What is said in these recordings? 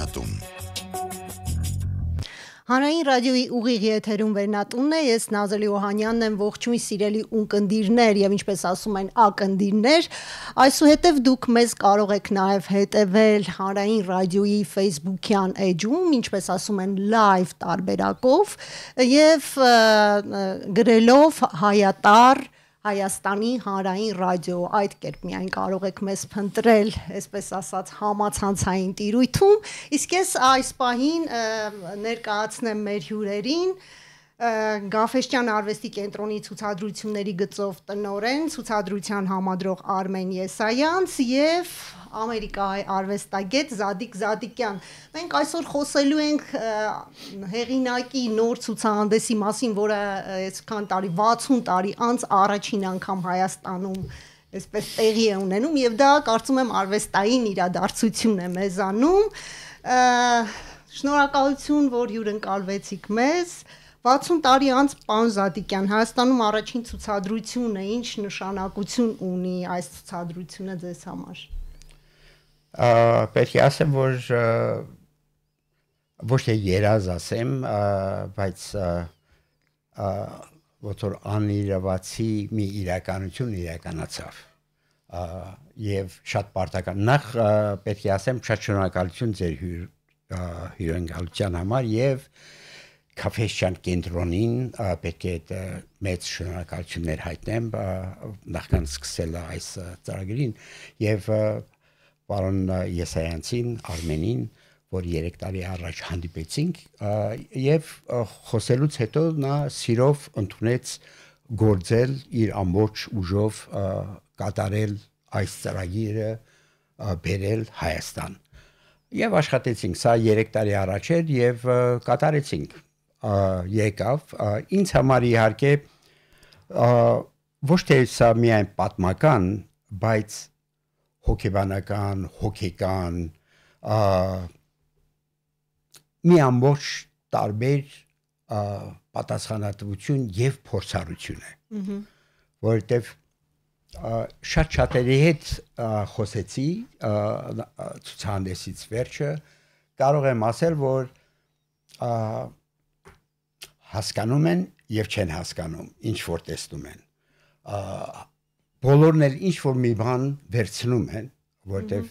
Վերնատուն Հանրային ռադիոյի ուղիղ եթերում Վերնատունն է, ես Նազելի Օհանյանն եմ, ողջույն սիրելի ունկնդիրներ եւ ինչպես ասում են ակնդիրներ, այսուհետև դուք մեզ կարող եք նաեւ հետեւել Հանրային ռադիոյի Facebook-յան էջում, ինչպես ասում են live տարբերակով եւ գրելով հայատար Հայաստանի հանրային ռադիո, այդ կերպ միայն կարող եք մեզ փնտրել, այսպես ասած, համացանցային տիրույթում, իսկ ես այս պահին ներկայացնեմ մեր հյուրերին Գաֆէսճեան արվեստի կենտրոնի ցուցադրությունների գծով տնօրեն, ցուցադրության համադրող Արմեն Եսայանց եւ Ամերիկայի արվեստագետ Զադիկ Զադիկյան։ Մենք այսօր խոսելու ենք հեղինակի նոր ցուցահանդեսի մասին, որը այսքան տարի 60 տարի անց առաջին անգամ Հայաստանում այսպես տեղի է ունենում եւ դա կարծում եմ արվեստային իրադարձություն է մեզանում։ Շնորհակալություն, որ հյուրընկալվեցիք մեզ։ 60 տարի անց պարոն Զադիկյան, Հայաստանում առաջին ցուցադրությունը ինչ նշանակություն ունի այս ցուցադրությունը ձեզ համար։ Պետք է ասեմ, որ ոչ թե երազ ասեմ, բայց որ անիրավացի մի իրականություն իրականացավ եւ շատ պարտական նախ պետք է ասեմ շատ շնորհակալություն ձեր հյուրընկալության համար եւ Գաֆէսճեան կենտրոնին պետք է մեծ շնորհակալություններ հայտնեմ նախքան սկսել այս ծրագրին եւ պարոն Եսայանցին, Արմենին, որ 3 տարի առաջ հանդիպեցինք եւ խոսելուց հետո նա սիրով ընդունեց գործել իր ամբողջ ուժով կատարել այս ծրագիրը բերել Հայաստան։ Եվ աշխատեցինք, սա 3 տարի առաջ էր եւ կատարեցինք։ Եկավ ինձ համար իհարկե ոչ թե սա միայն պատմական, բայց հոգեբանական, հոգեկան մի ամբողջ տարբեր պատասխանատվություն եւ փորձառություն է, որովհետեւ շատ-շատերի հետ խոսեցի ցուցահանդեսից վերջը կարող եմ ասել, որ հասկանում են եւ չեն հասկանում, ինչ որ տեսնում են բոլորն էլ ինչ որ մի բան վերցնում են, որտեվ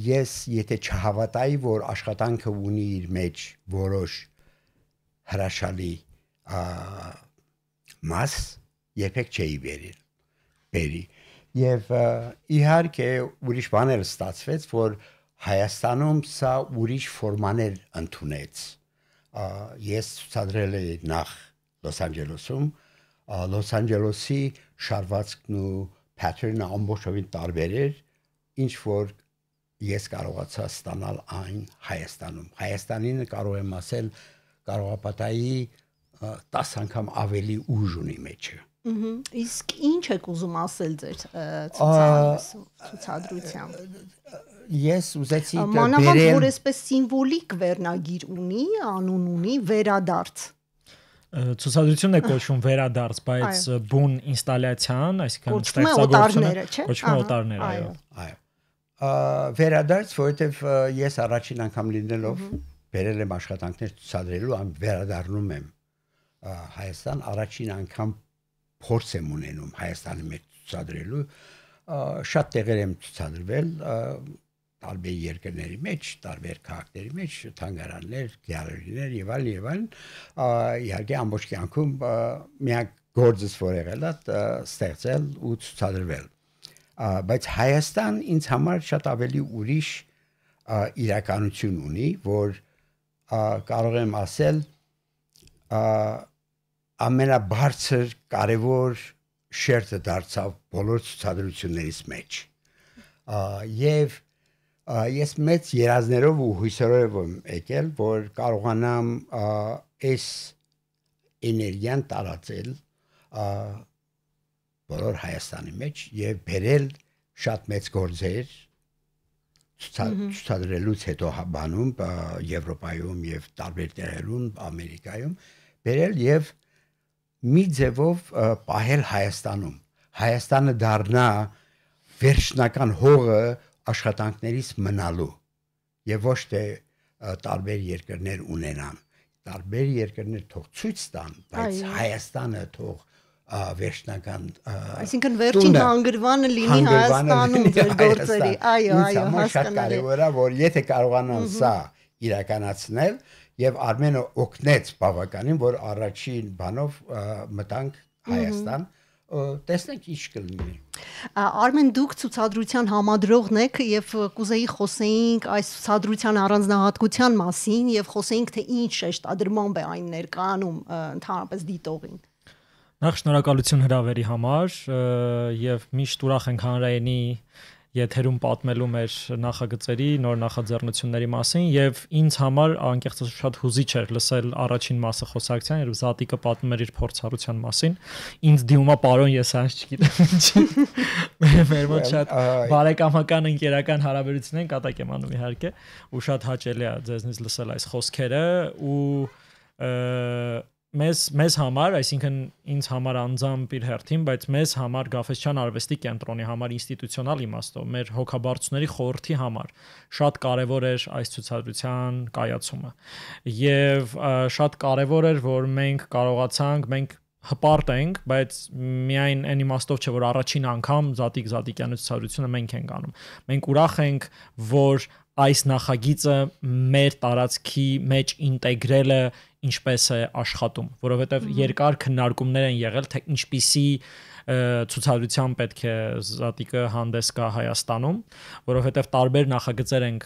ես եթե չհավատայի, որ աշխատանքը ունի իր մեջ որոշ հրաշալի մաս, երբեք չէի բերի։ Եվ իհարկե ուրիշ բաներ ստացվեց, որ Հայաստանում սա ուրիշ ֆորմաներ ընդունեց։ Ես ցուցադրել էի նախ Լոս Անջելեսում, Լոս Անջելեսի շարվածքն ու pattern-ը ամբողջովին տարբեր էր, ինչ որ ես կարողացա ստանալ այն Հայաստանում։ Հայաստանին կարող եմ ասել կարողապատայի 10 անգամ ավելի ուժ ունի մեջը։ Իսկ ինչ եք ուզում ասել ձեր ցուցադրությամբ։ Ես ուզեցի մանավանդ որ այսպես սիմվոլիկ վերնագիր ունի, անուն ունի, վերադարձ։ Ցուցադրությունն է կոչվում վերադարձ, բայց բուն ինստալյացիան, այսինքն ստեղծագործությունը կոչվում է օտարներ, այո։ Վերադարձ, որովհետև ես առաջին անգամ լինելով բերել եմ աշխատանքներ ցուցադրելու, վերադառնում եմ Հայաստան, առաջին անգամ փորձ եմ ունենում Հայաստանի մեջ ցուցադրելու, շատ տեղեր եմ ցուցադրվել տարբեր երկրների մեջ, տարբեր քաղաքների մեջ, թանգարաններ, գալերիներ եւ այլն, իհարկե ամբողջ կյանքում միակ գործս որ եղել է ստեղծել ու ցուցադրվել։ Բայց Հայաստան ինձ համար շատ ավելի ուրիշ իրականություն ունի, որ կարող եմ ասել ամենաբարձր կարևոր շերտը դարձավ բոլոր ցուցադրություններից մեջ։ Եվ ես մեծ երազներով ու հույսերով եմ եկել, որ կարողանամ այս էներգիան տարածել բոլոր Հայաստանի մեջ եւ բերել շատ մեծ գործեր ցուցադրելուց հետո բանում Եվրոպայում եւ տարբեր տեղերում, Ամերիկայում բերել եւ մի ձևով պահել Հայաստանում։ Հայաստանը դառնա վերջնական հողը աշխատանքներից մնալու եւ ոչ թե տարբեր երկրներ ունենան։ Տարբեր երկրներ թող ցույց տան, բայց Հայաստանը թող վերջնական այսինքն վերջին հանգրվանը լինի Հայաստանում ձեր գործերի։ Այո, հասկանալի։ Շատ կարևոր է, որ եթե կարողանան սա իրականացնել եւ Արմենը օգնեց բավականին, որ առաջին բանով մտանք Հայաստան, տեսնենք ինչ կլինի։ Արմեն, դուք ցուցադրության համադրողն եք եւ կուզեի խոսեինք այս ցուցադրության առանձնահատկության մասին եւ խոսեինք թե ինչ շեշտադրմամբ է այն ներկայանում ընդհանրապես դիտողին։ Նախ շնորհակալություն հրավերի համար եւ միշտ ուրախ ենք հանրայինի եթերում պատմելու մեր նախագծերի, նոր նախաձեռնությունների մասին եւ ինձ համար անկեղծ շատ հուզիչ էր լսել առաջին մասը խոսակցության, երբ Զատիկը պատմում էր իր փորձառության մասին։ Ինձ դիմումա պարոն, ես այնց չգիտեմ։ Մեր մոտ շատ բարեկամական ընկերական հարաբերություն են, կատակ եմ անում իհարկե, ու շատ հաճելի է ձեզնից լսել այս խոսքերը ու մեզ համար, այսինքն ինձ համար անձամբ իր հերթին, բայց մեզ համար Գաֆէսչյան արվեստի կենտրոնի համար ինստիտուցիոնալ իմաստով, մեր հոգաբարձությունների խորհրդի համար շատ կարևոր էր այս ցուցադրության կայացումը։ Եվ շատ կարևոր էր, որ մենք կարողացանք, մենք հպարտ ենք, բայց միայն այն իմաստով չէ, որ առաջին անգամ Զատիկյանի ցուցադրությունը մենք ենք անում։ Մենք ուրախ ենք, որ այս նախագիծը մեր տարածքի մեջ ինտեգրելը ինչպես է աշխատում, որովհետև երկար քննարկումներ են եղել, թե ինչպիսի ցուցադրության պետք է Զատիկը հանդես գա Հայաստանում, որովհետև տարբեր նախագծեր ենք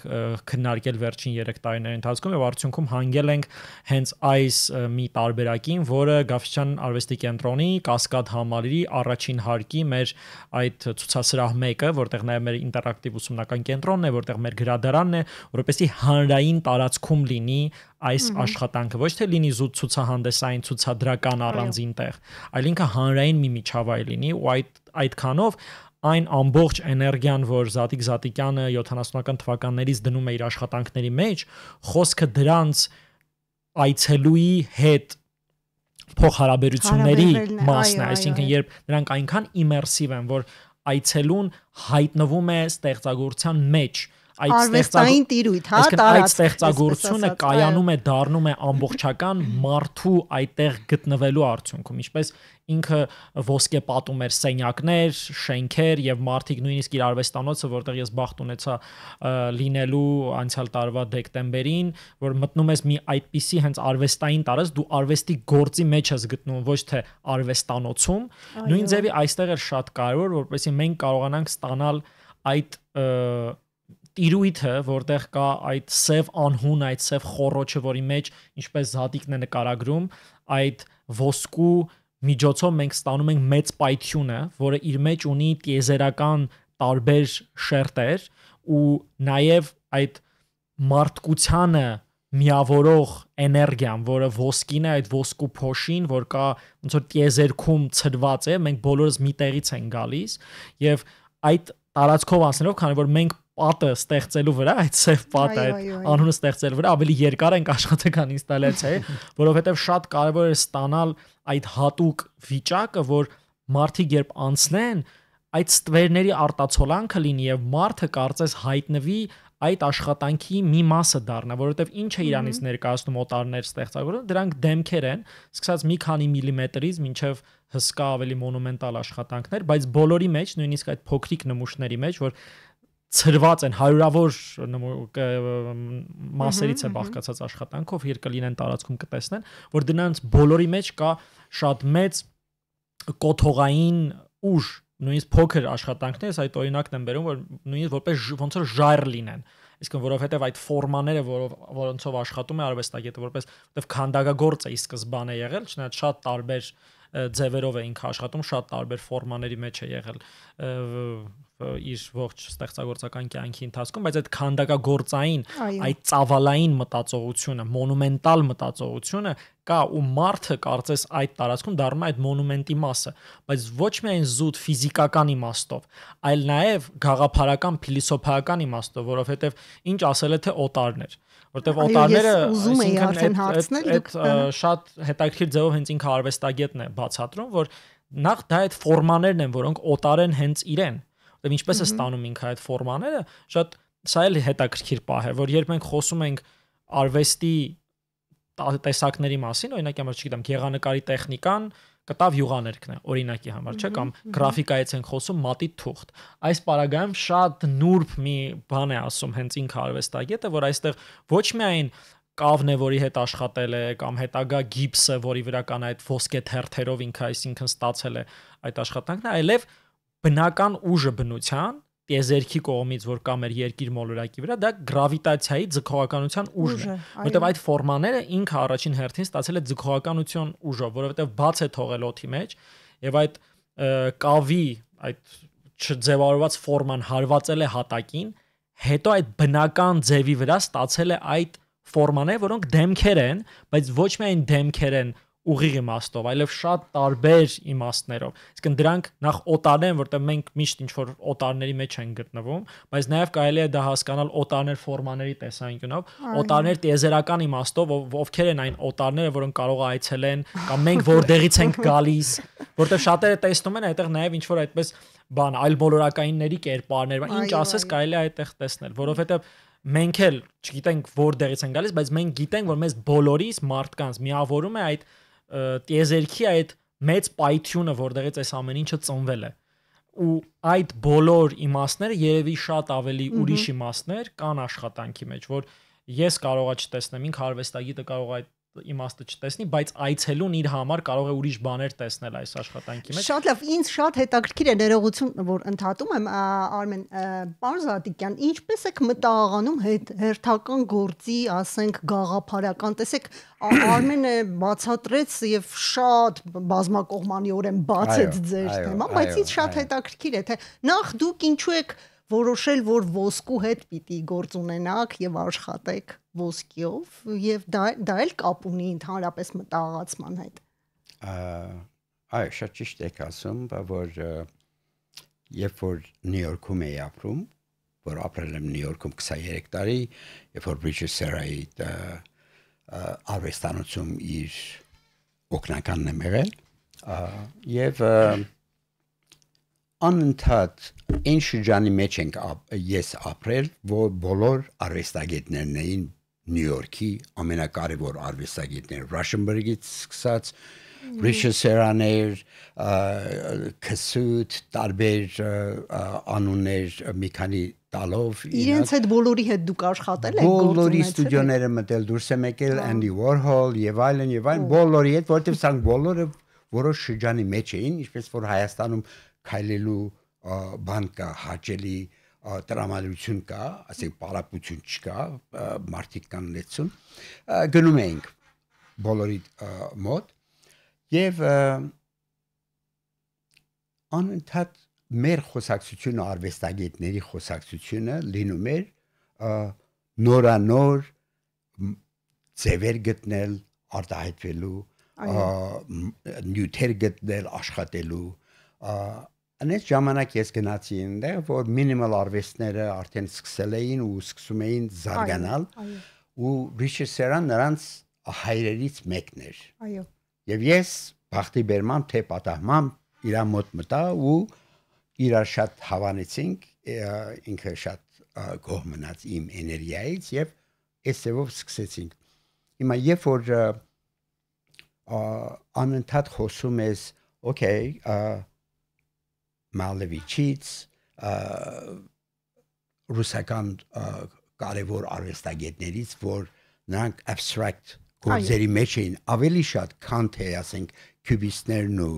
քննարկել վերջին 3 տարիների ընթացքում եւ արդյունքում հանգել ենք հենց այս մի տարբերակին, որը Գաֆէսչյան արվեստի կենտրոնի Կասկադ համալիրի առաջին հարկի մեր այդ ցուցասրահ 1-ը, որտեղ նաեւ մեր ինտերակտիվ ուսումնական կենտրոնն է, որտեղ մեր գրադարանն է, որովհետեւ հանրային տարածքում լինի այս աշխատանքը, ոչ թե լինի զուտ ցուցահանդեսային ցուցադրական առանձին տեղ, այլ ինքը հանրային մի միջավայր լինի ու այդքանով այն ամբողջ էներգիան, որ Զատիկ Զատիկյանը 70-ական թվականներից դնում է իր աշխատանքների մեջ, խոսքը դրանց այցելուի հետ փոխհարաբերությունների մասն է, այսինքն երբ նրանք այնքան իմերսիվ են, որ այցելուն հայտնվում է ստեղծագործության մեջ, արվեստային տիրույթ, հա, այդ ստեղծագործությունը կայանում է, դառնում է ամբողջական մարդու այդտեղ գտնվելու արդյունքում, ինչպես ինքը ոսկե պատում էր սենյակներ, շենքեր եւ մարդիկ նույնիսկ իր արվեստանոցը, որտեղ ես բախտ ունեցա լինելու անցյալ տարվա դեկտեմբերին, որ մտնում ես մի այդպիսի հենց արվեստային տարած, դու արվեստի գործի մեջ ես գտնում, ոչ թե արվեստանոցում, նույն ձևի այստեղ էր շատ կարևոր, որպեսզի մենք կարողանանք ստանալ այդ տիրույթը, որտեղ կա այդ սև անհուն, այդ սև խոռոչը, որի մեջ, ինչպես Զատիկն է նկարագրում, այդ ոսկու միջոցով մենք ստանում ենք մեծ պայթյունը, որը իր մեջ ունի տիեզերական տարբեր շերտեր ու նաև այդ մարդկությանը միավորող էներգիան, որը ոսկին է, այդ ոսկու փոշին, որ կա ոնց որ տիեզերքում ցրված է, մենք բոլորս մի տեղից ենք գալիս եւ այդ տարածքով անցնելով, քանի որ մենք պատը ստեղծելու վրա, այդ սև պատը, այդ անունը ստեղծելու վրա ավելի երկար ենք աշխատել, քան ինստալացիայի, որովհետև շատ կարևոր է ստանալ այդ հատուկ վիճակը, որ մարդիկ երբ անցնեն, այդ ստվերների արտացոլանքը լինի եւ մարդը կարծես հայտնվի այդ աշխատանքի մի մասը դառնա, որովհետև ինչ է իրանից ներկայացնում օտարներ ստեղծագործում, դրանք դեմքեր են, սկսած մի քանի միլիմետրից մինչև հսկա ավելի մոնումենտալ աշխատանքներ, բայց բոլորի մեջ, նույնիսկ այդ փոքրիկ նմուշների մեջ, որ ծրված են հարյուրավոր մասերից է բաղկացած աշխատանքով, երբ կլինեն տարածքում կտեսնեն, որ դրանց բոլորի մեջ կա շատ մեծ կոթողային ուժ, նույնիսկ փոքր աշխատանքներ, այդ օրինակն եմ բերում, որ նույնիսկ որպես ոնց որ ժայռ լինեն, իսկ որովհետև այդ ֆորմաները, որոնցով աշխատում է արվեստագետը, որովհետև քանդակագործ է ի սկզբանե եղել, չնայած շատ տարբեր ձևերով է ինքը աշխատում, շատ տարբեր ֆորմաների մեջ է եղել իր ողջ ստեղծագործական կյանքի ընթացքում, բայց այդ քանդակագործային, այդ ծավալային մտածողությունը, մոնումենտալ մտածողությունը կա ու մարդը կարծես այդ տարածքում դառնում է այդ մոնումենտի մասը, բայց ոչ միայն զուտ ֆիզիկական իմաստով, այլ նաև գաղափարական, փիլիսոփայական իմաստով, որովհետև ինչ ասել է թե օտարներ, որտեղ օտարները շատ հետաքրքիր ձևով հենց ինքը արվեստագետն է բացատրում, որ նախ դա այդ ֆորմաներն են, որոնք օտար են հենց իրեն, որտեղ ինչպես է ստանում ինքը այդ ֆորմաները, շատ սա էլ հետաքրքիր պահ է, որ երբ մենք խոսում ենք արվեստի տեսակների մասին, օրինակ համար չգիտեմ, գեղանկարի տեխնիկան կտավ յուղաներկն է, օրինակի համար, չէ՞, կամ գրաֆիկայից ենք խոսում մատի թուղթ։ Այս պարագայում շատ նուրբ մի բան է ասում հենց ինքը արվեստագետը, որ այստեղ ոչ միայն կավն է, որի հետ աշխատել է, կամ հետագա գիպսը, որի վրա կան այդ ոսկե թերթերով ինքը այսինքն ստացել է այդ աշխատանքն, այլև բնական ուժը բնության տիեզերքի կողմից, որ կա մեր երկիր մոլորակի վրա, դա գրավիտացիայի ձգողականության ուժն է, որովհետև այդ ֆորմաները ինքը առաջին հերթին ստացել է ձգողականություն ուժով, որովհետև բաց է թողել օդի մեջ եւ այդ կավի այդ չձևավորված ֆորման հարվածել է հատակին, հետո այդ բնական ձևի վրա ստացել է այդ ֆորմաներ, որոնք դեմքեր են, բայց ոչ միայն դեմքեր են ուղիղ իմաստով, այլև շատ տարբեր իմաստներով։ Իսկ դրանք նախ օտարներ են, որտեղ մենք միշտ ինչ որ օտարների մեջ ենք գտնվում, բայց նաև կարելի է դա հասկանալ օտարներ ֆորմաների տեսանկյունով, օտարներ տիեզերական իմաստով, ովքեր են այն օտարները, որոնք կարող է այցելեն, կամ մենք որտեղից ենք գալիս, որտեղ շատերը տեսնում են այդտեղ նաև ինչ որ այդպես բան, այլ մոլորակայինների կերպարներ, ինչ ասես կարելի է այդտեղ տեսնել, որովհետև մենք էլ չգիտենք որտեղից են գալիս, բայց մենք գիտենք, որ մեզ բոլորիս մարդկանց միավորում է այդ տիեզերքի այդ մեծ պայթյունը, որտեղից այս ամեն ինչը ծնվել է։ Ու այդ բոլոր իմաստները երևի շատ ավելի ուրիշ իմաստներ կան աշխատանքի մեջ, որ ես կարողա չտեսնեմ, ինքը արվեստագետը կարող է այդ իմաստը չտեսնի, բայց այցելուն իր համար կարող է ուրիշ բաներ տեսնել այս աշխատանքի մեջ։ Շատ լավ, ինձ շատ հետաքրքիր է ներողություն, որ ընդհատում եմ, Արմեն, պարոն Զատիկյան, ինչպես եք մտահղանում հերթական գործի, ասենք, գաղափարական, տեսեք, Արմենը բացատրեց եւ շատ բազմակողմանիորեն բացեց ձեր թեման, բայց ինձ շատ հետաքրքիր է, թե նախ դուք ինչու եք որոշել, որ ոսկու հետ պիտի գործ ունենաք եւ աշխատեք ոսկիով եւ դա էլ կապ ունի ընդհանրապես մտահղացման հետ։ Այո, շատ ճիշտ եք ասում, որ երբ որ Նյու Յորքում էի ապրում, որ ապրել եմ Նյու Յորքում 23 տարի, երբ որ Բրիջետ Սերայի արվեստանոցում իր օգնականն եմ եղել, եւ անընդհատ այն շրջանի մեջ ենք ես ապրել, որ բոլոր արվեստագետներն էին Նյու Յորքի ամենակարևոր արվեստագետներ, Ռաշենբերգից սկսած, Բրիջետ Սերաներ, Քսուտ, տարբեր անուններ մի քանի տալով իրենց հետ բոլորի հետ դուք աշխատել եք, բոլորի ստուդիոները մտել, դուրս եմ եկել Andy Warhol եւ այլն, բոլորի հետ, որտեղ սրանք բոլորը որոշ շրջանի մեջ էին, ինչպես որ Հայաստանում քայլելու բան կա, հաճելի տրամադրություն կա, ասենք պարապություն չկա, մարդիկ կան լեցուն, գնում էինք բոլորի մոտ եւ անընդհատ մեր խոսակցությունը արվեստագետների խոսակցությունը լինում էր նորանոր ձևեր գտնել արտահայտվելու, նյութեր գտնել աշխատելու Անես ժամանակ ես գնացի այնտեղ, որ մինիմալ արվեստները արդեն սկսել էին ու սկսում էին զարգանալ ու Բրիջետ Սերան նրանց հայրերից մեկն էր։ Այո։ Եվ ես բախտի բերմամբ թե պատահմամբ իր մոտ մտա ու իրար շատ հավանեցինք, ինքը շատ գոհ մնաց իմ էներգիայից եւ այսեւով սկսեցինք։ Հիմա երբ որ անընդհատ խոսում ես, օքեյ, Մալևիչից, ռուսական կարևոր արվեստագետներից, որ նրանք abstract գործերի մեջ էին ավելի շատ, քան թե ասենք քյուբիստներն ու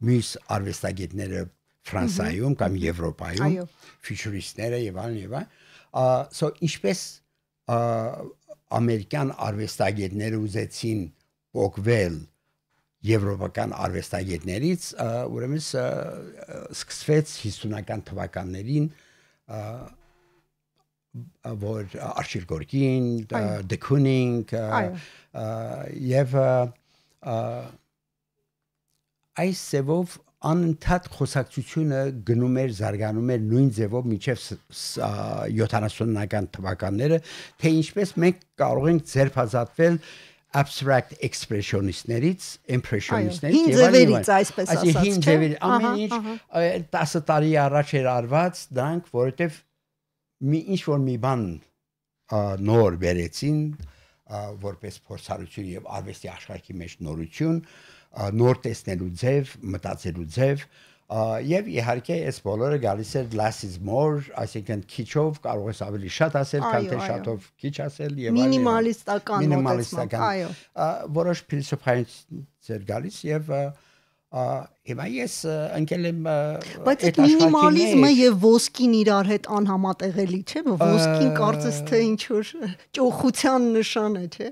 մյուս արվեստագետները Ֆրանսիայում կամ Եվրոպայում, ֆյուչուրիստները եւ այլն, so ինչպես ամերիկյան արվեստագետները ուզեցին փոխվել եվրոպական արվեստագետներից, ուրեմն սկսվեց 50-ական թվականներին, որ Արչիլ Գորկին, De Kooning եւ այս ձևով անընդհատ խոսակցությունը գնում էր, զարգանում էր նույն ձևով մինչև 70-ական թվականները, թե ինչպես մենք կարող ենք ձերբազատվել abstract expressionistներից, impressionistներից եւ այլն, այսպես ասած, չէ՞։ Ամեն ինչ 10 տարի առաջ էր արված, դրանք որովհետեւ ինչ որ մի բան նոր վերեցին որպես փորձառություն եւ արվեստի աշխարհի մեջ նորություն, նոր տեսնելու ձև, մտածելու ձև եւ իհարկե այս բոլորը գալիս է less is more, այսինքն քիչով կարող ես ավելի շատ ասել, քան թե շատով քիչ ասել եւ մինիմալիստական մոտեցում, այո, որոշ փիլիսոփայություն ձեր գալիս եւ հիմա ես ընկել եմ բայց այդ մինիմալիզմը եւ ոսկին իրար հետ անհամատեղելի չէ, ոսկին կարծես թե ինչ որ ճոխության նշան է, չէ։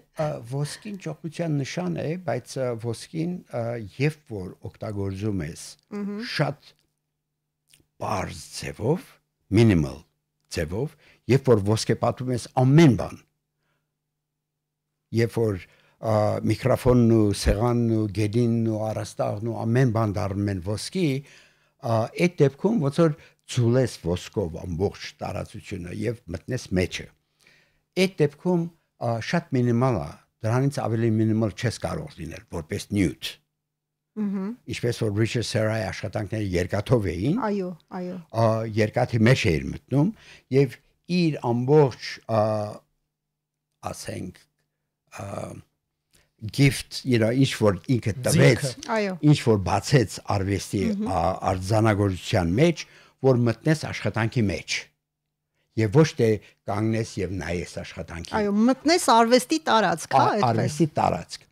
Ոսկին ճոխության նշան է, բայց ոսկին երբ որ օգտագործում ես շատ բարձ ձևով, minimal ձևով, երբ որ ոսկեպատում ես ամեն բան, երբ որ միկրոֆոնն ու սեղանն ու գեդինն ու առաստաղն ու ամեն բան դառնում են ոսկի, այդ դեպքում ոնց որ ձուլես ոսկով ամբողջ տարածությունը եւ մտնես մեջը։ Այդ դեպքում շատ մինիմալ է, դրանից ավելի մինիմալ չես կարող լինել որպես նյութ։ Ինչպես որ Richard Serra-ի աշխատանքները երկաթով էին։ Այո, այո։ Երկաթի մեջ էր մտնում եւ իր ամբողջ ասենք gift, ինչ որ ինքը տվեց, ինչ որ բացեց արվեստի արձանագրության մեջ, որ մտնես աշխատանքի մեջ։ Եվ ոչ թե կանգնես եւ նայես աշխատանքին։ Այո, մտնես արվեստի տարածք, հա, այդպես։ Արվեստի տարածք։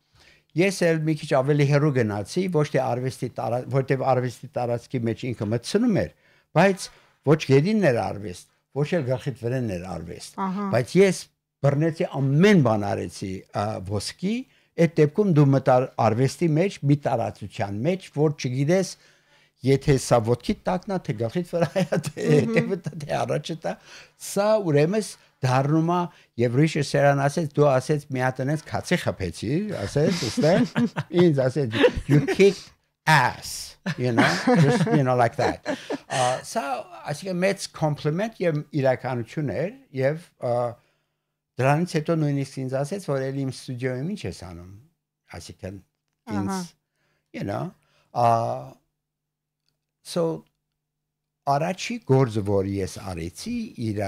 Ես էլ մի քիչ ավելի հեռու գնացի, ոչ թե արվեստի տարածք, որտեղ արվեստի տարածքի մեջ ինքը մտցնում էր, բայց ոչ գերինն էր արվեստ, ոչ էլ գլխիդ վրան էր արվեստ։ Բայց ես բռնեցի ամեն բան արեցի ոսկի, այդ դեպքում դու մտար արվեստի մեջ, մի տարածության մեջ, որ չգիտես, եթե սա ոտքի տակնա, թե գլխիդ վրա է, թե առաջը տա, սա ուրեմն դառնում է եւ Richard Serra-ն ասեց, դու ասեց մի հատ այնպես քացի խփեցի, ասեց, ստեղ, ինձ ասեց, you kicked ass, just like that. Սա այսինքն մեծ compliment եւ իրականություն էր եւ դրանից հետո նույնիսկ ինձ ասեց, որ էլի իմ ստուդիոյում ինչ ես անում, այսինքն ինձ, so առաջի գործը, որ ես արեցի իր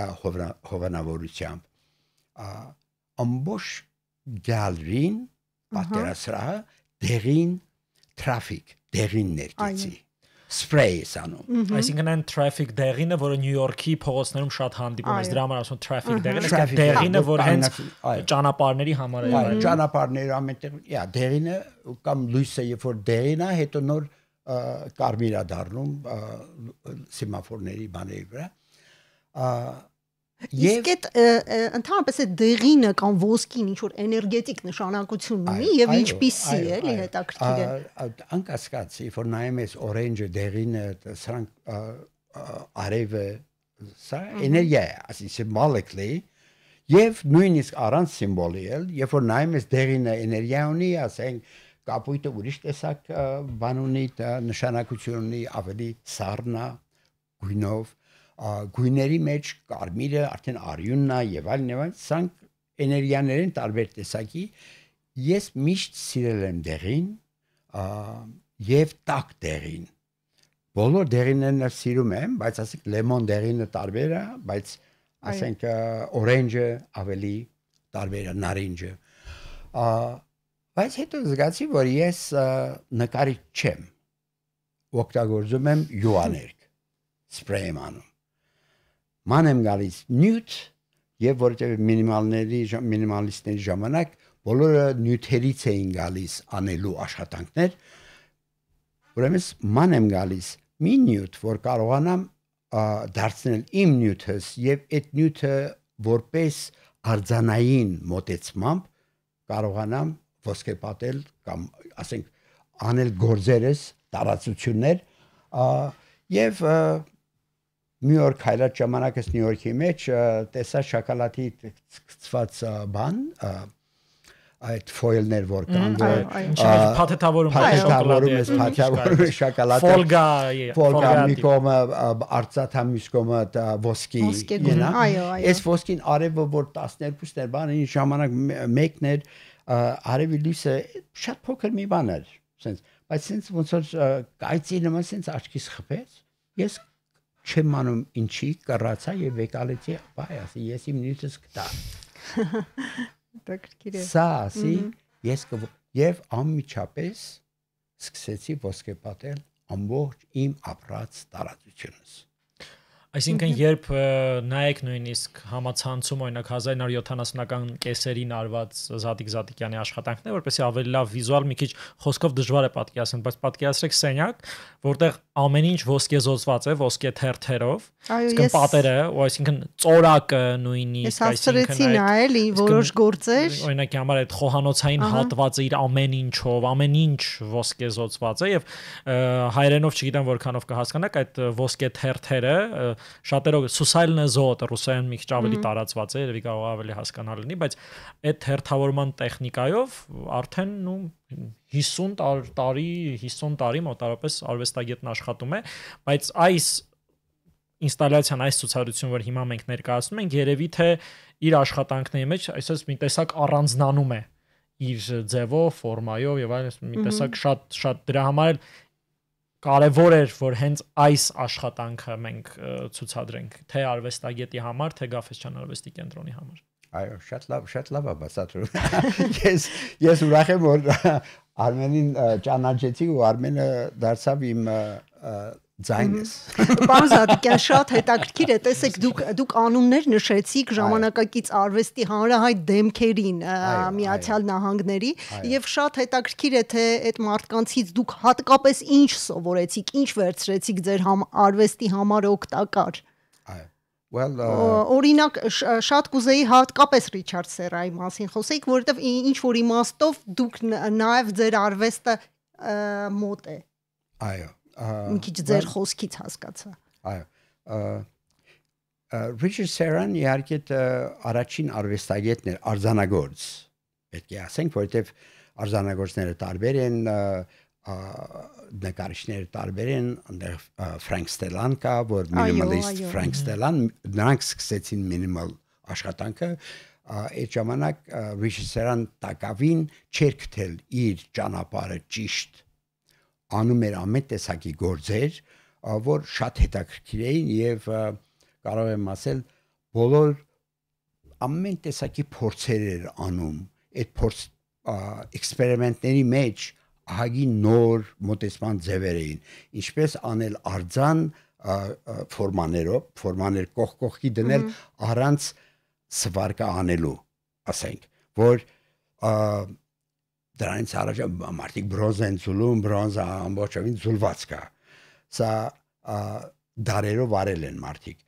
հովանավորությամբ, ամբողջ գալերին, պատերասրահը, դեղին traffic, դեղին ներկեցի, spray սանում։ Այսինքն այն traffic դեղինը, որը Նյու Յորքի փողոցներում շատ հանդիպում է, դրա համար ասում traffic դեղինը, դեղինը, որ հենց ճանապարհների համար է։ Ճանապարհները ամենտեղ, դեղինը կամ լույսը, երբ որ դեղին է, հետո նոր կարմիր է դառնում սեմաֆորների բաների վրա։ Իսկ այդ ընդհանրապես այդ դեղինը կամ ոսկին ինչ որ էներգետիկ նշանակություն ունի եւ ինչպիսի է, էլի հետաքրքիր է։ Անկասկած, որ նայում ես օրանջը, դեղինը, սրանք արևը, սա էներգիա է, ասի symbolically, եւ նույնիսկ առանց սիմվոլի էլ, երբ որ նայում ես դեղինը էներգիա ունի, ասենք կապույտը ուրիշ տեսակ բան ունի, նշանակություն ունի, ավելի սառնա գույնով, գույների մեջ կարմիրը արդեն արյունն է եւ այլն, սրանք էներգիաներ են տարբեր տեսակի։ Ես միշտ սիրել եմ դեղին եւ տաք դեղին։ Բոլոր դեղիններն սիրում եմ, բայց ասենք լեմոն դեղինը տարբեր է, բայց ասենք օրանջը ավելի տարբեր է, նարինջը։ Բայց հետո զգացի, որ ես նկարիչ չեմ, օգտագործում եմ յուաներկ, սպրեյ եմ անում։ Ման եմ գալիս նյութ եւ որտեղ մինիմալիստների ժամանակ բոլորը նյութերից էին գալիս անելու աշխատանքներ, ուրեմն ման եմ գալիս մի նյութ, որ կարողանամ դարձնել իմ նյութս եւ այդ նյութը որպես արձանային մոտեցմամբ կարողանամ ոսկեպատել կամ ասենք անել գործերս տարածություններ եւ Նյու Յորք հայլած ժամանակս Նյու Յորքի մեջ տեսա շոկոլադի ցած բան այդ ֆոյլներ որ կան փաթեթավորում շոկոլադը ֆոլգա մի կողմը արծաթ մյուս կողմը ոսկի այս ոսկին արևը որ 12-ներ բան այն ժամանակ մեկն էր արևի լույսը շատ փոքր մի բան էր sense բայց sense ոնց որ կայծի նման sense աչքիս խփեց ես չեմ անում ինչի կռացա եւ եկալեցի բայ ասի ես իմ նյութս կտա սա ասի ես եւ անմիջապես սկսեցի ոսկեպատել ամբողջ իմ ապրած տարածությունս Այսինքն երբ նայեք նույնիսկ համացանցում օրինակ 1970-ական կեսերին արված Զատիկ Զատիկյանի աշխատանքները, որպեսզի ավելի լավ վիզուալ մի քիչ խոսքով դժվար է պատկերացնել, բայց պատկերացրեք սենյակ, որտեղ ամեն ինչ ոսկեզօծված է, ոսկե թերթերով, այսինքն պատերը, ու այսինքն ծորակը նույնիսկ, այսինքն նայել որոշ գործեր, օրինակի համար այդ խոհանոցային հատվածը իր ամեն ինչով, ամեն ինչ ոսկեզօծված է եւ հայերենով չգիտեմ որքանով կհասկանաք այդ ոսկե թերթերը շատերով սուսայլն է զոտ ռուսերեն մի քիչ ավելի տարածված է, երևի կարող ավելի հասկանալ լինի, բայց այդ հերթավորման տեխնիկայով արդեն 50 տարի մոտավորապես արվեստագետն աշխատում է, բայց այս ինստալացիան, այս ցուցադրությունը, որ հիմա մենք ներկայացնում ենք, երևի թե իր աշխատանքների մեջ այսպես մի տեսակ առանձնանում է իր ձևով, ֆորմայով եւ այլն, մի տեսակ շատ դրա համար կարևոր էր, որ հենց այս աշխատանքը մենք ցուցադրենք, թե արվեստագետի համար, թե Գաֆեսչյան արվեստի կենտրոնի համար։ Այո, շատ լավ է բացատրում։ Ես ուրախ եմ, որ Արմենին ճանաչեցի ու Արմենը դարձավ իմ ձայնս։ Պարոն Զատիկյան, շատ հետաքրքիր է, տեսեք դուք անուններ նշեցիք ժամանակակից արվեստի հանրահայտ դեմքերին Միացյալ Նահանգների եւ շատ հետաքրքիր է թե այդ մարդկանցից դուք հատկապես ինչ սովորեցիք, ինչ վերցրեցիք ձեր արվեստի համար օգտակար։ Օրինակ շատ կուզեի հատկապես Ռիչարդ Սերայի մասին խոսեիք, որովհետեւ ինչ որ իմաստով դուք նաեւ ձեր արվեստը մոտ է։ Այո մի քիչ ձեր խոսքից հասկացա։ Այո։ Richard Serran իհարկե առաջին արվեստագետն էր, արձանագործ։ Պետք է ասենք, որովհետև արձանագործները տարբեր են, նկարիչները տարբեր են, այնտեղ Frank Stellan կա, որ minimalist Frank Stellan, նրանք սկսեցին minimal աշխատանքը, այդ ժամանակ Richard Serran տակավին չէր գտել իր ճանապարհը ճիշտ անում էր ամեն տեսակի գործեր, որ շատ հետաքրքիր էին եւ կարող եմ ասել բոլոր ամեն տեսակի փորձեր էր անում, այդ փորձ էքսպերիմենտների մեջ ահագի նոր մոտեցման ձևեր էին, ինչպես անել արձան ֆորմաներ կողքի դնել առանց սվարկա անելու, ասենք, որ դրանից առաջ մարդիկ բրոնզ են ցուլում, բրոնզը ամբողջովին ցուլված կա։ Սա դարերով արել են մարդիկ։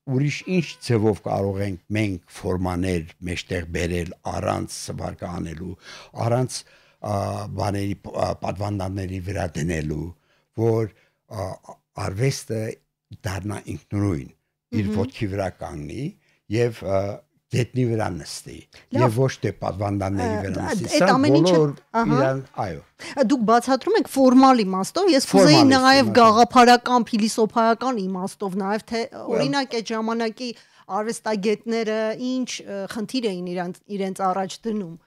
Ուրիշ ինչ ձևով կարող ենք մենք ֆորմաներ մեջտեղ բերել առանց սվարկա անելու, առանց բաների պատվանդանների վրա դնելու, որ արվեստը դառնա ինքնուրույն, իր ոտքի վրա կանգնի եւ գետնի վրա նստի եւ ոչ թե պատվանդանների վրա նստի։ Սա բոլոր իրան, այո։ Դուք բացատրում եք ֆորմալ իմաստով, ես կուզեի նաեւ գաղափարական, փիլիսոփայական իմաստով, նաեւ թե օրինակ այդ ժամանակի արվեստագետները ինչ խնդիր էին իրենց առաջ դնում։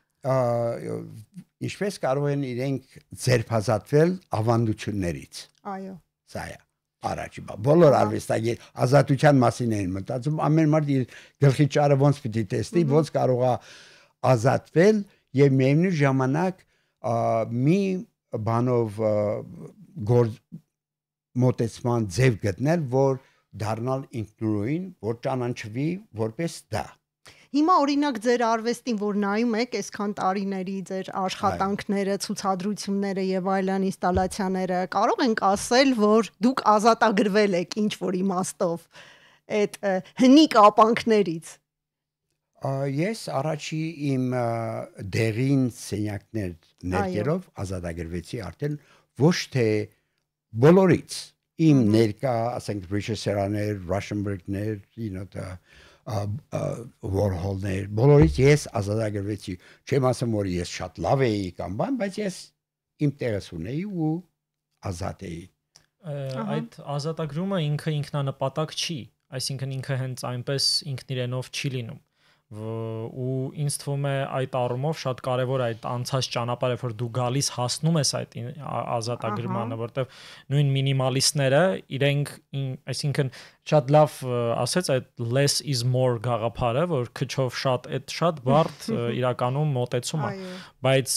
Ինչպես կարող են իրենք ձերբազատվել ավանդություններից։ Այո։ Սա է առաջի բոլոր արվեստագետ ազատության մասին են մտածում, ամեն մարդ իր գլխի ճարը ոնց պիտի տեսնի, ոնց կարող է ազատվել եւ միևնույն ժամանակ մի բանով մոտեցման ձև գտնել, որ դառնալ ինքնուրույն, որ ճանաչվի որպես դա։ Հիմա օրինակ ձեր արվեստին, որ նայում եք, այսքան տարիների ձեր աշխատանքները, ցուցադրությունները եւ այլն ինստալացիաները, կարող ենք ասել, որ դուք ազատագրվել եք ինչ որ իմաստով այդ հնիկ ապանքներից։ Ես առաջի իմ դեղին սենյակներ ներկերով ազատագրվեցի արդեն ոչ թե բոլորից։ Իմ ներկա, ասենք Richard Serran-ներ, Rauschenberg-ներ, Warhol-ներ, բոլորից ես ազատագրվեցի։ Չեմ ասում, որ ես շատ լավ էի կամ բան, բայց ես իմ տեղս ունեի ու ազատ էի։ Այդ ազատագրումը ինքը ինքնանպատակ չի, այսինքն ինքը հենց այնպես ինքն իրենով չի լինում, ու ինձ թվում է այդ առումով շատ կարևոր է այդ անցած ճանապարհը, որ դու գալիս հասնում ես այդ ազատագրմանը, որտեվ նույն մինիմալիստները իրենք, այսինքն շատ լավ ասեց այդ less is more գաղափարը, որ քչով շատ բարդ իրականում մոտեցում է, բայց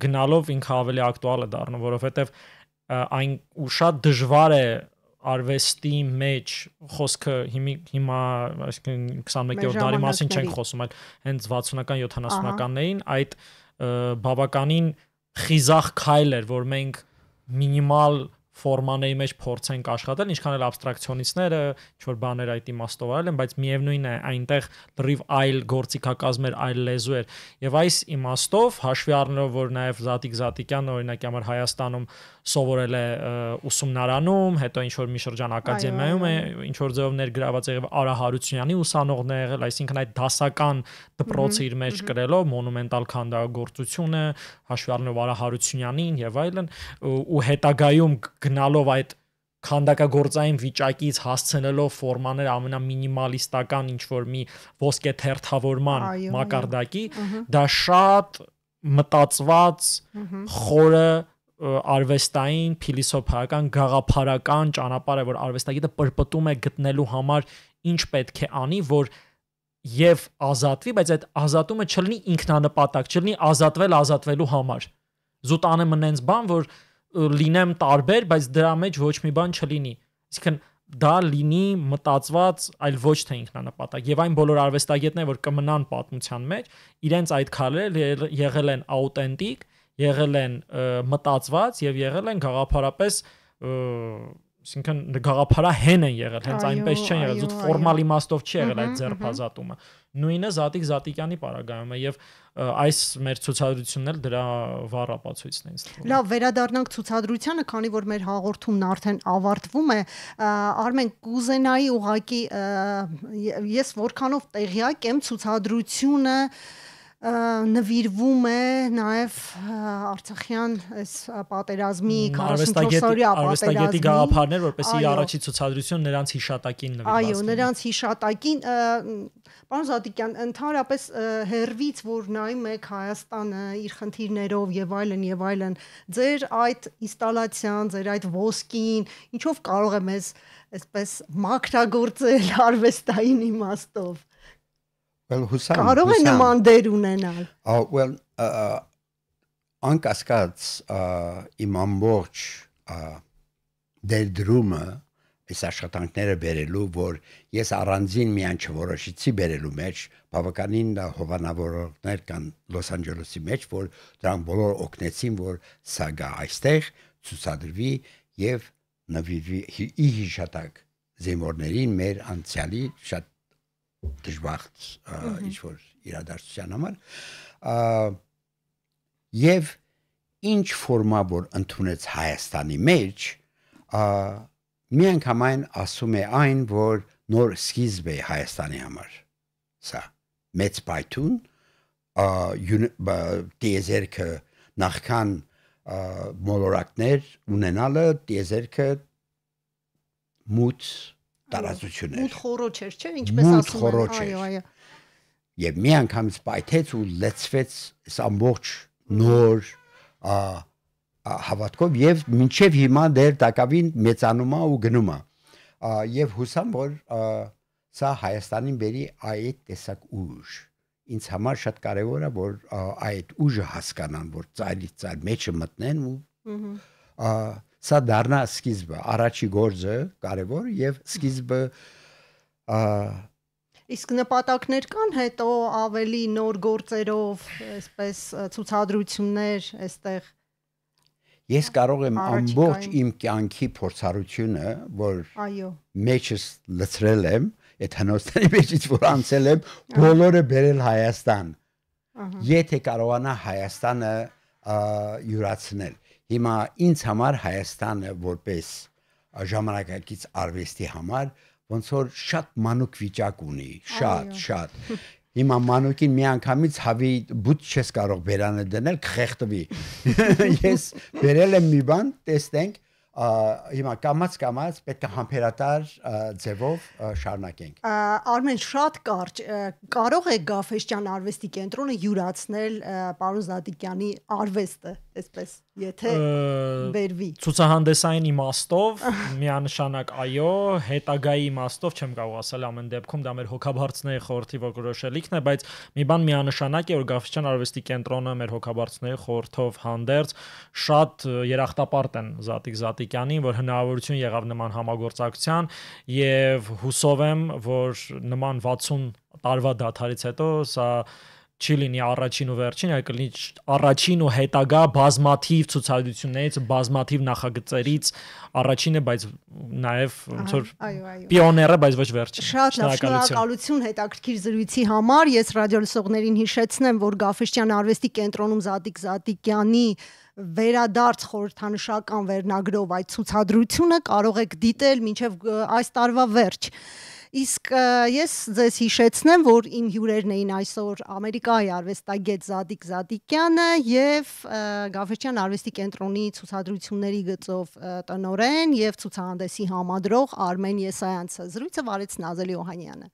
գնալով ինքը ավելի ակտուալ է դառնում, որովհետև այն ու շատ դժվար է արվեստի մեջ խոսքը հիմա այսինքն 21-րդ դարի մասին չենք խոսում, այլ հենց 60-ական 70-ականներին այդ բավականին խիզախ քայլ էր, որ մենք մինիմալ ֆորմաների մեջ փորձենք աշխատել, ինչքան էլ абստրակցիոնիստները ինչ որ բաներ այդ իմաստով արել են, բայց միևնույն է այնտեղ լրիվ այլ գործիքակազմեր, այլ լեզու էր։ Եվ այս իմաստով հաշվի առնելով, որ նաև Զատիկ Զատիկյանն օրինակ համար Հայաստանում սովորել է ուսումնարանում, հետո ինչ որ մի շրջան ակադեմիայում է, ինչ որ ձևով ներգրաված եղել Արա Հարությունյանի ուսանողն է եղել, այսինքն այդ դասական դպրոցը իր մեջ կրելով մոնումենտալ քանդակագործությունը, հաշվի առնելով Արա Հարությունյանին եւ այլն, ու հետագայում գնալով այդ քանդակագործային վիճակից հասցնելով ֆորմաները ամենամինիմալիստական ինչ որ մի ոսկե թերթավորման մակարդակի, դա շատ մտածված խորը արվեստային, փիլիսոփայական, գաղափարական ճանապարհ է, որ արվեստագետը պրպտում է գտնելու համար ինչ պետք է անի, որ եւ ազատվի, բայց այդ ազատումը չլինի ինքնանպատակ, չլինի ազատվելու համար։ Զուտ անեմ նենց բան, որ լինեմ տարբեր, բայց դրա մեջ ոչ մի բան չլինի։ Այսինքն դա լինի մտածված, այլ ոչ թե ինքնանպատակ։ Եվ այն բոլոր արվեստագետները, որ կմնան պատմության մեջ, իրենց այդ քայլերը եղել են աուտենտիկ, եղել են մտածված եւ եղել են գաղափարապես, այսինքն գաղափարահեն են եղել, հենց այնպես չեն եղել, զուտ ֆորմալ իմաստով չի եղել այդ ձեռբազատումը։ Նույնը Զատիկ Զատիկյանի պարագայում է եւ այս մեր ցուցադրությունն էլ դրա վառ ապացույցն է ինձ թվում։ Լավ, վերադառնանք ցուցադրությանը, քանի որ մեր հաղորդումն արդեն ավարտվում է, Արմեն, կուզենայի ուղղակի ես որքանով տեղյակ եմ, ցուցադրությունը նվիրվում է նաև Արցախյան այս պատերազմի 44-օրյա արվեստագետի գաղափարներ, որպեսզի առաջի ցուցադրությունը նրանց հիշատակին նվիրված լինի։ Այո, նրանց հիշատակին, պարոն Զատիկյան, ընդհանրապես հերվից որ նայում եք Հայաստանը իր խնդիրներով եւ այլն, ձեր այդ ինստալացիան, ձեր այդ ոսկին, ինչով կարող է մեզ այսպես մաքրագործել արվեստային իմաստով։ Կարող է նման դեր ունենալ։ Well, անկասկած իմ ամբողջ դերդրումը այս աշխատանքները բերելու, որ ես առանձին միայն չորոշիցի բերելու մեջ, բավականին հովանավորողներ կան Լոս Անջելեսի մեջ, որ դրանք բոլոր օգնեցին, որ սա գա այստեղ, ցուցադրվի եւ նվիրվի ի հիշատակ զինվորներին, մեր անցյալի շատ դժվար ինչ-որ իրադարձության համար եւ ինչ ֆորմա որ ընդունեց Հայաստանի մեջ միանգամայն ասում է այն որ նոր սկիզբ է Հայաստանի համար սա մեծ պայթուն դիեզերքը նախքան մոլորակներ ունենալը դիեզերքը մութ տարածություններ։ Մութ խորոչ էր, չէ՞, ինչպես ասում են։ Այո։ Եվ մի անգամից պայթեց ու լեցվեց այս ամբողջ նոր հավատքով եւ մինչեւ հիմա դեր տակավին մեծանում է ու գնում է։ Եվ հուսամ որ սա Հայաստանին բերի այդ տեսակ ուժ։ Ինձ համար շատ կարեւոր է որ այդ ուժը հասկանան, որ ծայրից ծայր մեջը մտնեն ու սա դառնա սկիզբը, առաջի գործը կարևոր եւ սկիզբը իսկ նպատակներ կան հետո ավելի նոր գործերով, այսպես ցուցադրություններ այստեղ։ Ես կարող եմ ամբողջ իմ կյանքի փորձառությունը, որ մեջս լցրել եմ, այդ հնոստանի մեջից որ անցել եմ, բոլորը բերել Հայաստան։ Եթե կարողանա Հայաստանը յուրացնել Հիմա ինձ համար Հայաստանը որպես ժամանակակից արվեստի համար ոնց որ շատ մանուկ վիճակ ունի, շատ։ Հիմա մանուկին մի անգամից հավի բուտ չես կարող բերանը դնել, կխեղդվի։ Ես բերել եմ մի բան, տեսնենք, հիմա կամած պետք է համբերատար ձևով շարունակենք։ Արմեն շատ կարճ կարող է Գաֆէսճյան արվեստի կենտրոնը յուրացնել պարոն Զատիկյանի արվեստը, այսպես, եթե վերվի։ Ցուցահանդեսային իմաստով միանշանակ այո, հետագայի իմաստով չեմ կարող ասել ամեն դեպքում դա մեր հոգաբարձների խորհրդի որոշելիքն է, բայց մի բան միանշանակ է, որ Գաֆէսճյան արվեստի կենտրոնը մեր հոգաբարձների խորհրդով հանդերձ շատ երախտապարտ են Զատիկյանին, որ հնարավորություն եղավ նման համագործակցության եւ հուսով եմ, որ նման 60 տարվա դադարից հետո սա չի լինի առաջին ու վերջին, այլ կլինի առաջին ու հետագա բազմաթիվ ցուցադրություններից, բազմաթիվ նախագծերից առաջինը, բայց նաև ոնց որ պիոները, բայց ոչ վերջին։ Շատ լավ, շնորհակալություն հետաքրքիր զրույցի համար։ Ես ռադիոլսողներին հիշեցնեմ, որ Գաֆէսճյան արվեստի կենտրոնում Զատիկ Զատիկյանի վերադարձ խորհրդանշական վերնագրով այդ ցուցադրությունը կարող եք դիտել մինչև այս տարվա վերջ։ Իսկ ես ձեզ հիշեցնեմ, որ իմ հյուրերն էին այսօր Ամերիկայի արվեստագետ Զատիկ Զատիկյանը եւ Գաֆէսճյան արվեստի կենտրոնի ցուցադրությունների գծով տնօրեն եւ ցուցահանդեսի համադրող Արմեն Եսայանցը։ Զրույցը վարեց Նազելի Օհանյանը։